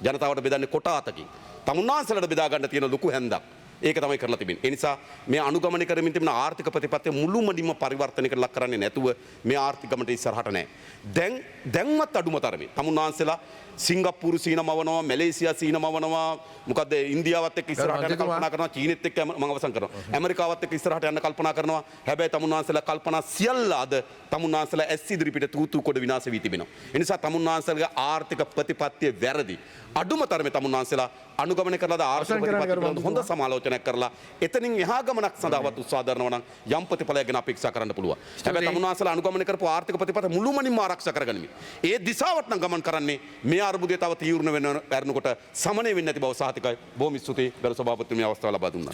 ජනතාවට බෙදන්නේ කොට අතකින්. තමුන්නාන්සලාට බෙදා ගන්න තියෙන ලොකු හැන්දක්. ඒක තමයි කරලා තිබෙන්නේ. ඒ නිසා මේ අනුගමනය කරමින් තිබෙන ආර්ථික ප්‍රතිපත්තිය මුළුමනින්ම පරිවර්තනයකට ලක් කරන්නේ නැතුව මේ ආර්ථික ගමනට ඉස්සරහට නැහැ. දැන්වත් අඩුම තරමේ තමුන්නාන්සලා සිංගප්පූරු සීන මවනවා, මැලේසියා සීන මවනවා, මොකද ඉන්දියාවත් එක්ක ඉස්සරහට යන්න කල්පනා කරනවා, චීනෙත් එක්ක මම අවසන් කරනවා. ඇමරිකාවත් එක්ක ඉස්සරහට යන්න කල්පනා කරනවා. හැබැයි තමුන්නාන්සලා කල්පනා සියල්ල අද තමුන්නාන්සලා ඇස් ඉදිරිපිට තූතු කොට විනාශ වී තිබෙනවා. ඒ නිසා තමුන්නාන්සලාගේ ආර්ථික ප්‍රතිපත්තිය වැරදි. අඩුම තරමේ තමුන්නාන්සලා අනුගමනය කරලාද ආර්ථික ප්‍රතිපත්තිය පිළිබඳව හොඳ සමාලෝචනයක් කරලා එතනින් එහා ගමනක් සඳහාවත් උත්සාහ දරනවා නම් යම් ප්‍රතිඵලයක් ගැන අපේක්ෂා කරන්න පුළුවන්. හැබැයි තමුන්නාන්සලා අනුගමනය කරපු ආර්ථික ප්‍රතිපත්තිය මුළුමනින්ම ආරක්ෂා කරගනිමින් ඒ දිශාවට නම් ගමන් කරන්නේ මේ අර්බුදය තව තීව්‍ර වෙනකොට සමනය වෙන්නේ නැති බව සහතිකයි. බොහොම ස්තුතියි ගරු සභාපතිතුමනි අවස්ථාව ලබා දුන්නා.